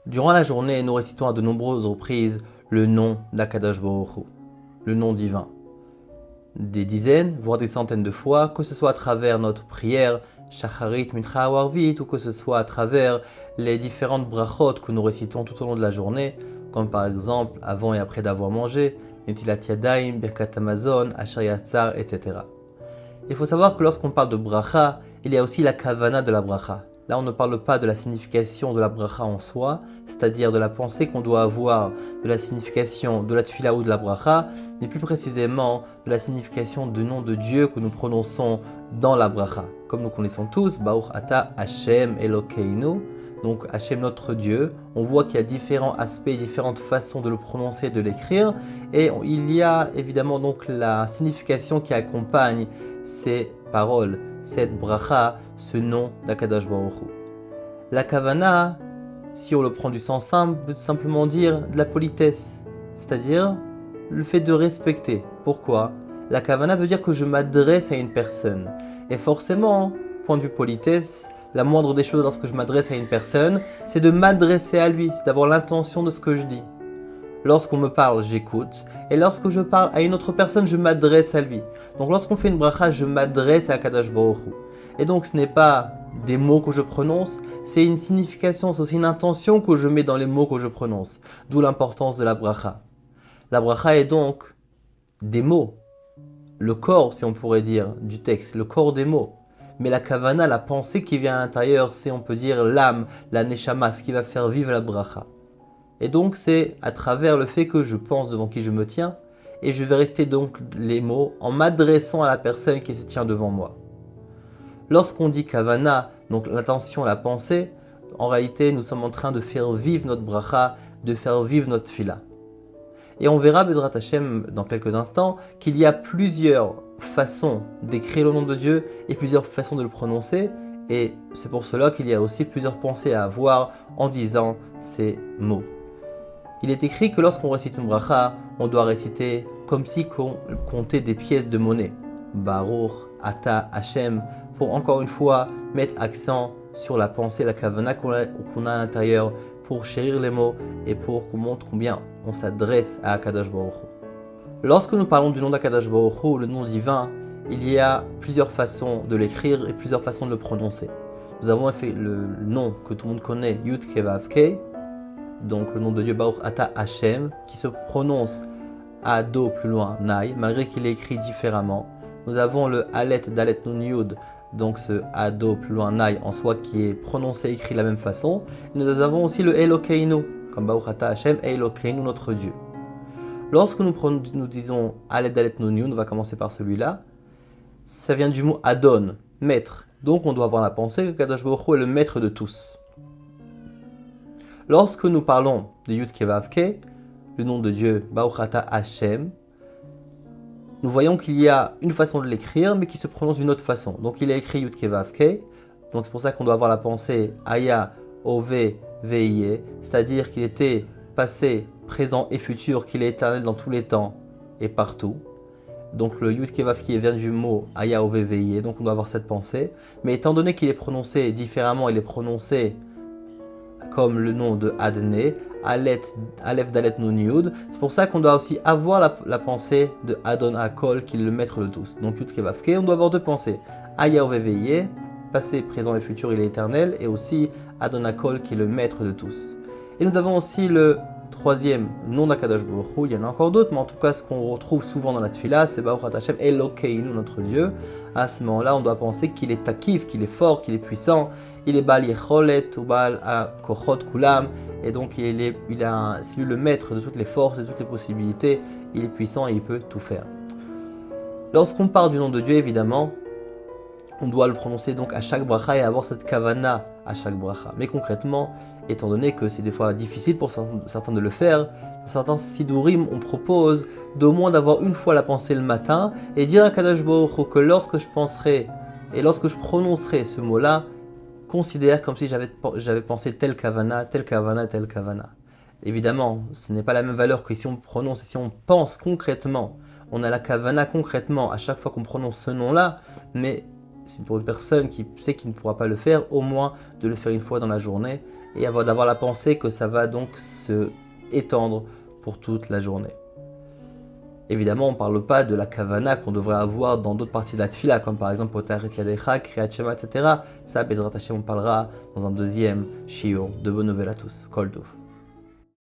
Durant la journée, nous récitons à de nombreuses reprises le nom d'Akadosh Baruch Hu, le nom divin. Des dizaines, voire des centaines de fois, que ce soit à travers notre prière, Shacharit, Mincha ou Arvit, ou que ce soit à travers les différentes brachot que nous récitons tout au long de la journée, comme par exemple avant et après d'avoir mangé, Netilat Yadayim, Birkat Hamazon, Asher Yatzar, etc. Il faut savoir que lorsqu'on parle de bracha, il y a aussi la kavana de la bracha. Là, on ne parle pas de la signification de la bracha en soi, c'est-à-dire de la pensée qu'on doit avoir de la signification de la tfila ou de la bracha, mais plus précisément de la signification du nom de Dieu que nous prononçons dans la bracha. Comme nous connaissons tous, Baruch Ata Hashem Elokeinu, donc Hashem notre Dieu. On voit qu'il y a différents aspects, différentes façons de le prononcer, de l'écrire, et il y a évidemment donc la signification qui accompagne ces paroles, cette bracha, ce nom d'Akadosh Baruch Hu. La kavana, si on le prend du sens simple, veut tout simplement dire de la politesse, c'est-à-dire le fait de respecter. Pourquoi ? La kavana veut dire que je m'adresse à une personne. Et forcément, point de vue politesse, la moindre des choses lorsque je m'adresse à une personne, c'est de m'adresser à lui, c'est d'avoir l'intention de ce que je dis. Lorsqu'on me parle, j'écoute. Et lorsque je parle à une autre personne, je m'adresse à lui. Donc lorsqu'on fait une bracha, je m'adresse à Akadosh Baruch Hu. Et donc ce n'est pas des mots que je prononce, c'est une signification, c'est aussi une intention que je mets dans les mots que je prononce. D'où l'importance de la bracha. La bracha est donc des mots. Le corps, si on pourrait dire, du texte, le corps des mots. Mais la kavana, la pensée qui vient à l'intérieur, c'est, on peut dire, l'âme, la neshama, ce qui va faire vivre la bracha. Et donc c'est à travers le fait que je pense devant qui je me tiens, et je vais rester donc les mots en m'adressant à la personne qui se tient devant moi. Lorsqu'on dit kavana, donc l'intention, la pensée, en réalité nous sommes en train de faire vivre notre bracha, de faire vivre notre fila. Et on verra, Bezrat Hashem, dans quelques instants, qu'il y a plusieurs façons d'écrire le nom de Dieu et plusieurs façons de le prononcer, et c'est pour cela qu'il y a aussi plusieurs pensées à avoir en disant ces mots. Il est écrit que lorsqu'on récite une bracha, on doit réciter comme si on comptait des pièces de monnaie. Baruch, Ata, Hashem, pour encore une fois mettre accent sur la pensée, la kavana qu'on a à l'intérieur, pour chérir les mots et pour qu'on montre combien on s'adresse à Akadosh Baruch Hu. Lorsque nous parlons du nom d'Akadosh Baruch Hu, le nom divin, il y a plusieurs façons de l'écrire et plusieurs façons de le prononcer. Nous avons fait le nom que tout le monde connaît, Yud Ke Vav Ke, donc le nom de Dieu Baruch Ata Hashem, qui se prononce Ado plus loin Nai, malgré qu'il est écrit différemment. Nous avons le Alet Dalet Nun Yud, donc ce Ado plus loin Nai en soi qui est prononcé et écrit de la même façon. Et nous avons aussi le Elokeinu, comme Baruch Ata Hashem, Elokeinu notre Dieu. Lorsque nous disons Alet Dalet Nun Yud, on va commencer par celui-là, ça vient du mot Adon, maître. Donc on doit avoir la pensée que Kadosh Baruch Hu est le maître de tous. Lorsque nous parlons de Yud Ke Vav Ke, le nom de Dieu, Baruch Ata Hashem, nous voyons qu'il y a une façon de l'écrire, mais qui se prononce d'une autre façon. Donc il est écrit Yud Ke Vav Ke, donc c'est pour ça qu'on doit avoir la pensée Aya, Ove, Veiye, c'est-à-dire qu'il était passé, présent et futur, qu'il est éternel dans tous les temps et partout. Donc le Yud Ke Vav Ke vient du mot Aya, Ove, Veiye, donc on doit avoir cette pensée. Mais étant donné qu'il est prononcé différemment, il est prononcé comme le nom de Adné, Aleph Dalet Nun Yud. C'est pour ça qu'on doit aussi avoir la pensée de Adon Hakol, qui est le maître de tous. Donc Yud Ke Vav Ke, on doit avoir deux pensées. Aya Ove Veiye, passé, présent et futur, il est éternel, et aussi Adon Hakol, qui est le maître de tous. Et nous avons aussi le troisième nom d'Akadosh Baruch Hu, il y en a encore d'autres, mais en tout cas ce qu'on retrouve souvent dans la tfila, c'est Baruch Ata Hashem Elokeinu, notre Dieu. À ce moment-là, on doit penser qu'il est takif, qu'il est fort, qu'il est puissant, il est Baal Yecholet ou Baal Kochot Kulam, et donc c'est lui le maître de toutes les forces et de toutes les possibilités, il est puissant et il peut tout faire. Lorsqu'on parle du nom de Dieu, évidemment, on doit le prononcer donc à chaque bracha et avoir cette kavana à chaque bracha. Mais concrètement, étant donné que c'est des fois difficile pour certains de le faire, dans certains sidourim, on propose d'au moins d'avoir une fois la pensée le matin et dire à Kadosh Baruch Hu que lorsque je penserai et lorsque je prononcerai ce mot-là, considère comme si j'avais pensé telle kavana, telle kavana, telle kavana. Évidemment, ce n'est pas la même valeur que si on prononce et si on pense concrètement. On a la kavana concrètement à chaque fois qu'on prononce ce nom-là, mais c'est pour une personne qui sait qu'il ne pourra pas le faire, au moins de le faire une fois dans la journée et d'avoir la pensée que ça va donc se étendre pour toute la journée. Évidemment, on ne parle pas de la kavana qu'on devrait avoir dans d'autres parties de la tfila, comme par exemple Otaret Yadecha, Kriyat Shema, etc. Ça, Bezrat Hashem, on parlera dans un deuxième shiur. De bonnes nouvelles à tous. Kol Tov.